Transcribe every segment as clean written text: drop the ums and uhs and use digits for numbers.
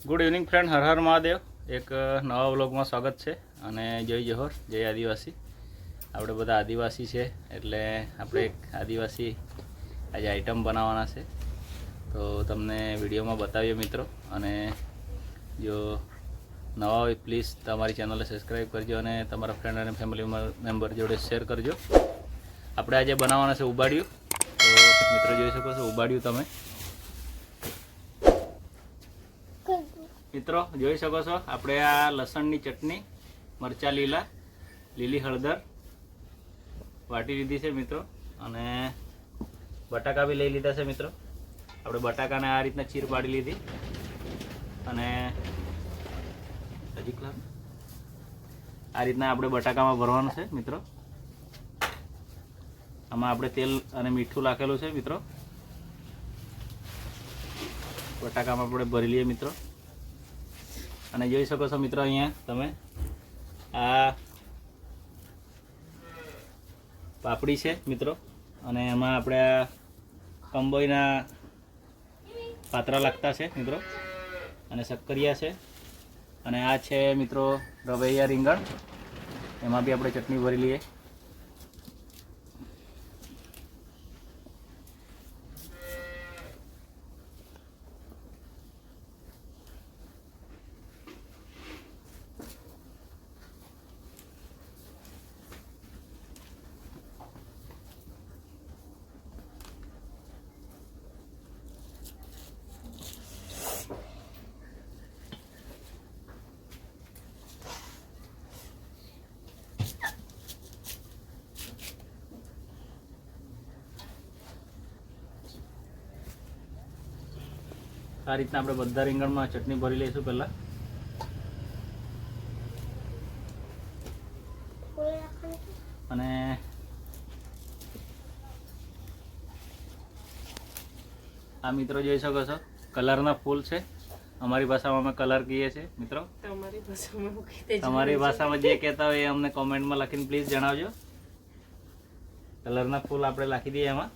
Good evening friend, Har Har Mahadev. એક નવા વ્લોગમાં સ્વાગત છે. અને જય જોહર, જય આદિવાસી. આપણે બધા આદિવાસી છે એટલે આપણે એક આદિવાસી આજે આઈટમ બનાવવાના છે, તો તમને વિડીયોમાં બતાવીએ મિત્રો. અને જો નવા હોય પ્લીઝ તમારી ચેનલને સબસ્ક્રાઈબ કરજો અને તમારા ફ્રેન્ડ અને ફેમિલી મેમ્બર જોડે શેર કરજો. આપણે આજે બનાવવાના છે ઉબાડિયું. તો મિત્રો જોઈ શકો છો ઉબાડિયું તમે મિત્રો જોઈ શકો છો. આપણે આ લસણની ચટણી, મરચાં લીલી હળદર વાટી લીધી છે મિત્રો, અને બટાકા બી લઈ લીધા છે મિત્રો. આપણે બટાકાને આ રીતના ચીર પાડી લીધી, અને આ રીતના આપણે બટાકામાં ભરવાનું છે મિત્રો. આમાં આપણે તેલ અને મીઠું નાખેલું છે મિત્રો. બટાકામાં આપણે ભરી લઈએ મિત્રો. અને જોઈ શકો છો મિત્રો, અહીંયા તમે આ પાપડી છે મિત્રો, અને એમાં આપણે આ કંબોઈના પાતરા લાગતા છે મિત્રો, અને શક્કરિયા છે, અને આ છે મિત્રો રવૈયા રીંગણ. એમાં બી આપણે ચટણી ભરી લઈએ. આ રીતના આપણે બધા રીંગણમાં ચટણી ભરી લઈશું પહેલા. અને આ મિત્રો જોઈ શકો છો કલરના ફૂલ છે. અમારી ભાષામાં અમે કલર કહીએ છીએ મિત્રો. તમારી ભાષામાં જે કહેતા હોય એ અમને કોમેન્ટમાં લખીને પ્લીઝ જણાવજો. કલરના ફૂલ આપણે નાખી દઈએ એમાં.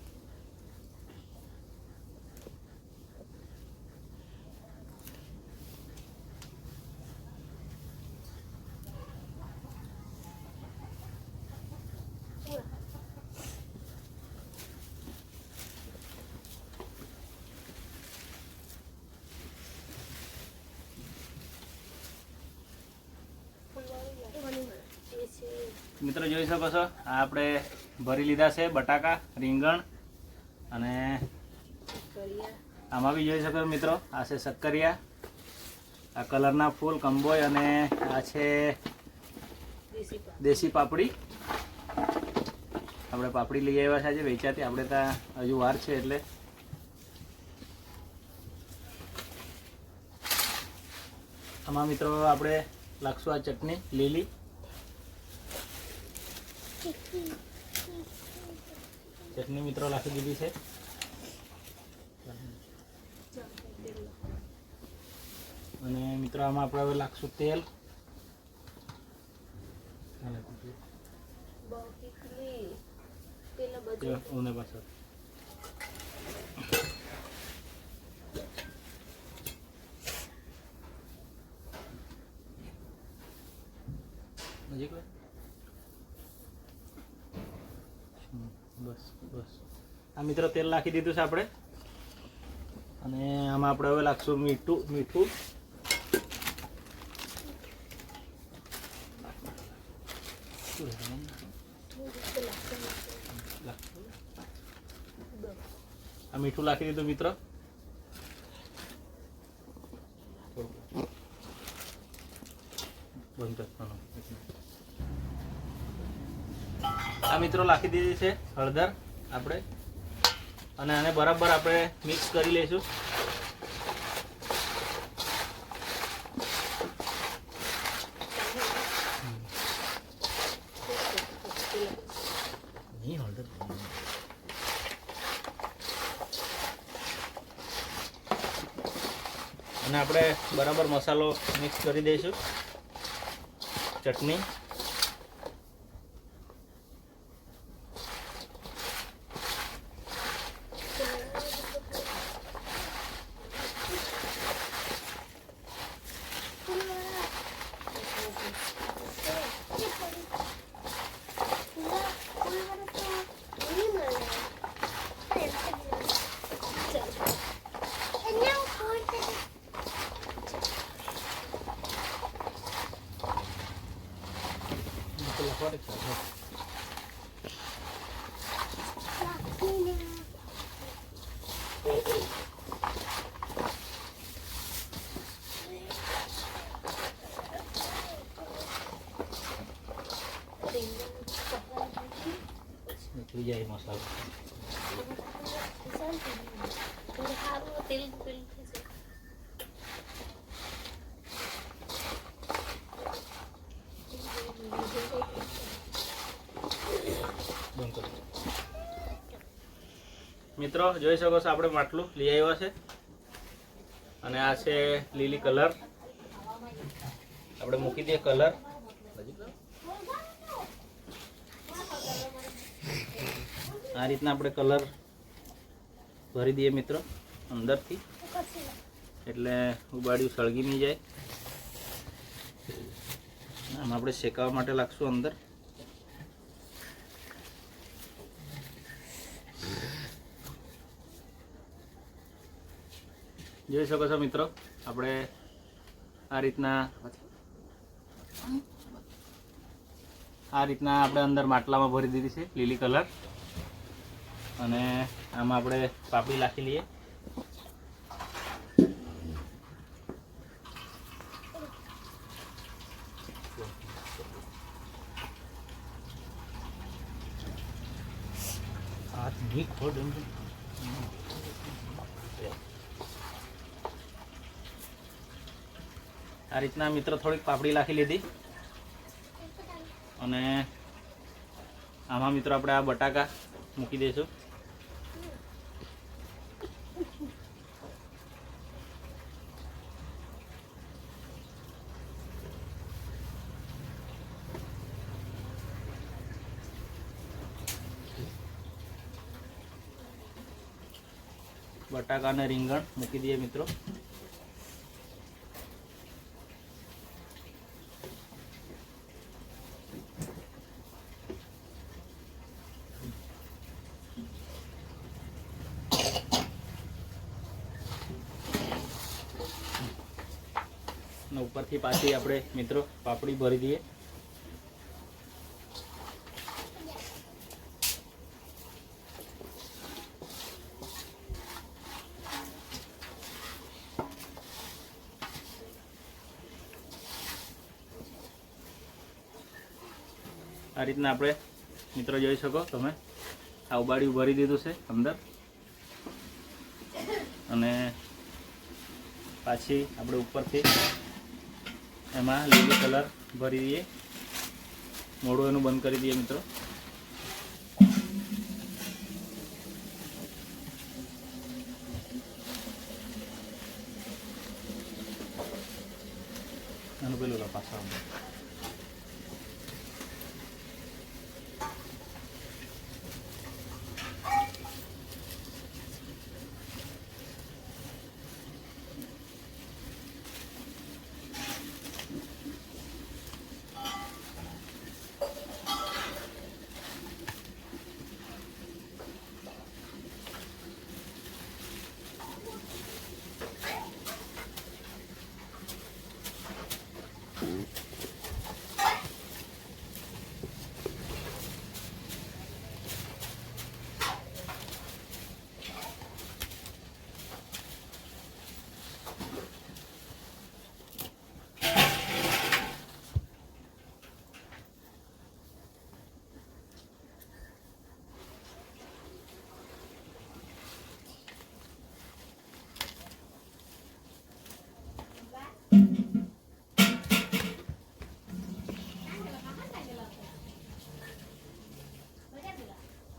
મિત્રો જોઈ શકો છો આ આપણે ભરી લીધા છે બટાકા, રીંગણ, અને આમાં બી જોઈ શકો મિત્રો આ છે શક્કરિયા, આ કલરના ફૂલ કંબોય, અને આ છે દેશી પાપડી. આપણે પાપડી લઈ આવ્યા છે આજે વેચાતી. આપણે ત્યાં હજુ વાર છે એટલે આમાં મિત્રો આપણે લાગશું આ ચટણી લીલી. ચટણી મિત્રો નાખી દીધી છે. અને મિત્રો આમાં આપણે હવે નાખશું તેલ. બસ આ મિત્રો તેલ નાખી દીધું છે આપણે. અને આમાં આપણે હવે નાખશું મીઠું. આ મીઠું નાખી દીધું મિત્રો. આ મિત્રો નાખી દીધી છે હળદર આપણે, અને આને બરાબર આપણે મિક્સ કરી લઈશું. અને આપણે બરાબર મસાલો મિક્સ કરી દઈશું. ચટણી, નીકળી જાય મસાલો. મિત્રો જોઈ શકો છો આપણે માટલું લઈ આવ્યા છે અને આ છે લીલી કલર. આપણે મૂકી દઈએ કલર. આ રીતના આપણે કલર ભરી દઈએ મિત્રો અંદરથી, એટલે ઉબાડ્યું સળગી નહીં જાય. આમ આપણે શેકાવા માટે લાગશું અંદર. જોઈ શકો છો મિત્રો આપણે આ રીતના આપણે અંદર માટલામાં ભરી દીધી છે લીલી કલર. અને આમાં આપણે પાપડી નાખી લઈએ. હાથ ઘી ખોડ આ રીતના મિત્રો થોડીક પાપડી નાખી લીધી. અને આમાં મિત્રો આપણે આ બટાકા મૂકી દઈશું. બટાકા અને રીંગણ મૂકી દઈએ મિત્રો. અને ઉપરથી પાછી આપણે મિત્રો પાપડી ભરી દઈએ. આ રીતના આપણે મિત્રો જોઈ શકો તમે આ ઉબાડિયું ભરી દીધું છે અંદર. અને પાછી આપણે ઉપરથી એમાં લીલી કલર ભરી દઈએ. મોઢું એનું બંધ કરી દઈએ મિત્રો. આનું પેલું પાછા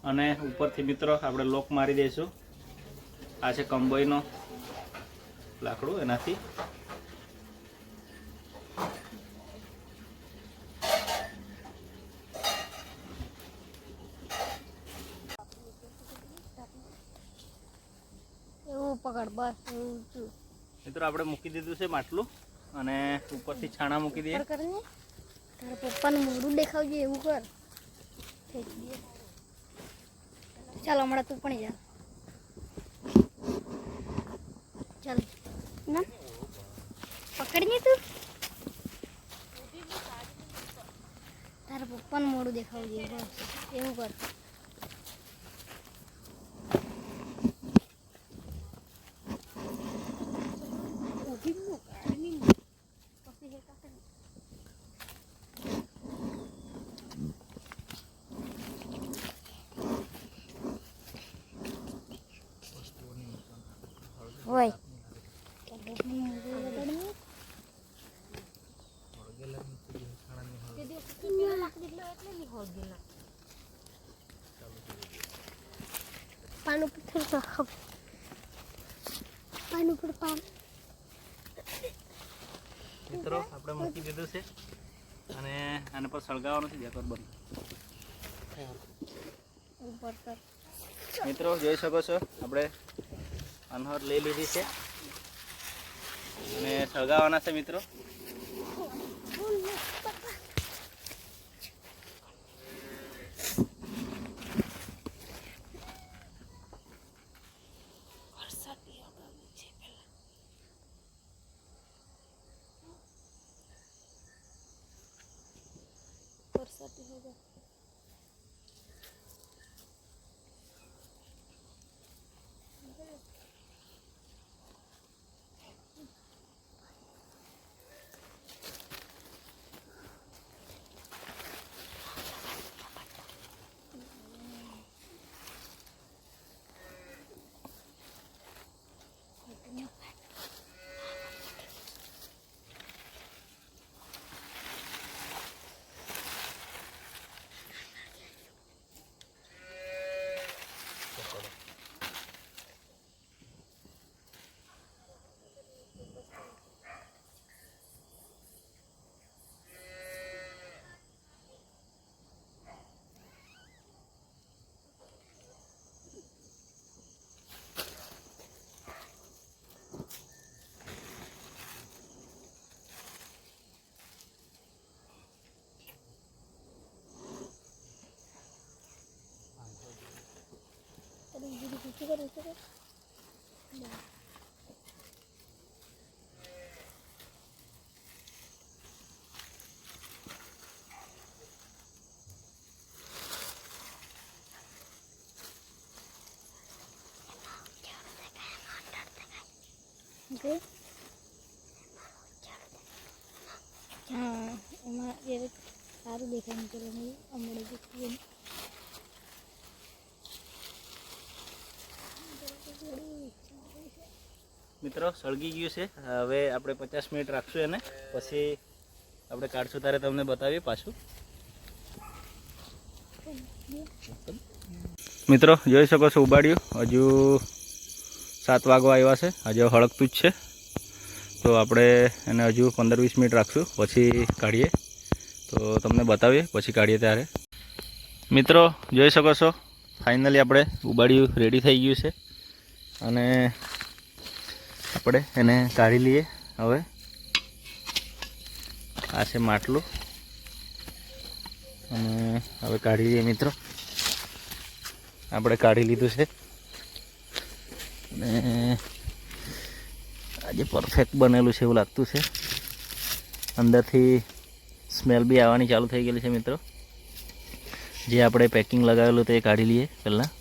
અને ઉપરથી મિત્રો આપણે લોક મારી દઈશું. આ છે કંબોઈનો લાકડું, એનાથી એવું પકડ બસ. મિત્રો આપણે મૂકી દીધું છે માટલું અને ઉપરથી છાણા મૂકી દઈએ. તારા પપ્પાનું મોઢું દેખાવજે એવું કર. ચાલ હમણાં તું પણ જા. ચાલ ના પકડજે તું. તારા પપ્પાનું મોઢું દેખાવું જોઈએ બસ એવું કર. હોય પાન ઉપર પાન ઉપર પાન. મિત્રો આપણે મૂકી દીધું છે અને આને પર સળગાવવાનું છે જ્યાં બંધ. ઉપર કર. મિત્રો જોઈ શકો છો આપણે અનહર લઈ લીધી છે અને સળગાવવાના છે મિત્રો. Okay. હા એમાં એ સારું દેખાય નીકળે અમડે દેખાય. મિત્રો સળગી ગયું છે. હવે આપણે 50 મિનિટ રાખશું એને, પછી આપણે કાઢશું ત્યારે તમને બતાવીએ પાછું. મિત્રો જોઈ શકો છો ઉબાડ્યું. હજુ 7 વાગવા આવ્યા છે, હજુ હળગતું જ છે. તો આપણે એને હજુ 15-20 મિનિટ રાખશું પછી કાઢીએ, તો તમને બતાવીએ પછી કાઢીએ ત્યારે. મિત્રો જોઈ શકો છો ફાઇનલી આપણે ઉબાડ્યું રેડી થઈ ગયું છે અને આપણે એને કાઢી લઈએ. હવે આ છે માટલું અને હવે કાઢી લઈએ મિત્રો. આપણે કાઢી લીધું છે અને આજે પરફેક્ટ બનેલું છે એવું લાગતું છે. અંદરથી સ્મેલ બી આવવાની ચાલુ થઈ ગયેલી છે મિત્રો. જે આપણે પેકિંગ લગાવેલું તે કાઢી લઈએ પહેલાં.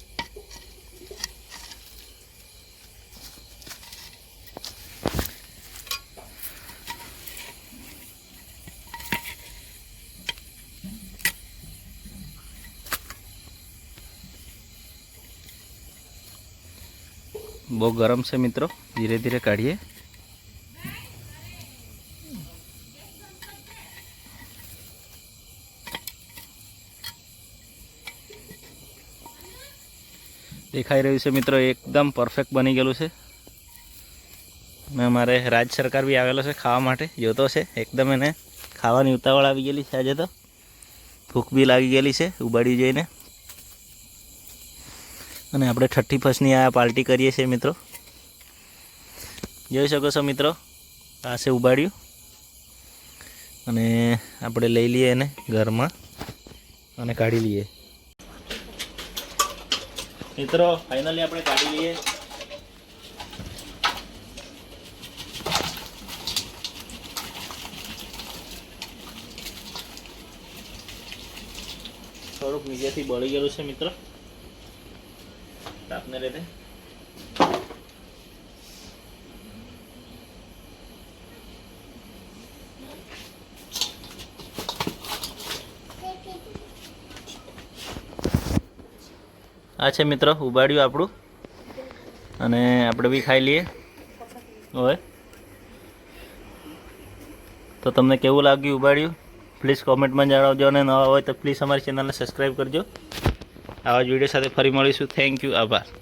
બહુ ગરમ છે મિત્રો, ધીરે ધીરે કાઢીએ. દેખાઈ રહ્યું છે મિત્રો, એકદમ પરફેક્ટ બની ગયેલું છે. અને અમારે રાજ સરકાર બી આવેલો છે ખાવા માટે, જોતો છે. એકદમ એને ખાવાની ઉતાવળ આવી ગયેલી છે આજે તો. ભૂખ બી લાગી ગયેલી છે ઉબાડી જઈને. અને આપણે 31st આ પાર્ટી કરીએ છીએ મિત્રો. જોઈ શકો છો મિત્રો, આ છે ઉબાડ્યું અને આપણે લઈ લઈએ એને ઘરમાં અને કાઢી લઈએ. મિત્રો ફાઇનલી આપણે કાઢી લઈએ. થોડુંક નીચેથી બળી ગયેલું છે મિત્રો, તાપને લીધે. આ છે મિત્રો ઉબાડ્યું આપણું, અને આપણે બી ખાઈ લઈએ હવે. તો તમને કેવું લાગ્યું ઉબાડ્યું પ્લીઝ કોમેન્ટમાં જણાવજો, અને નવા હોય તો પ્લીઝ અમારી ચેનલને સબસ્ક્રાઈબ કરજો. આવા જ વિડીયો સાથે ફરી મળીશું. થેન્ક યુ, આભાર.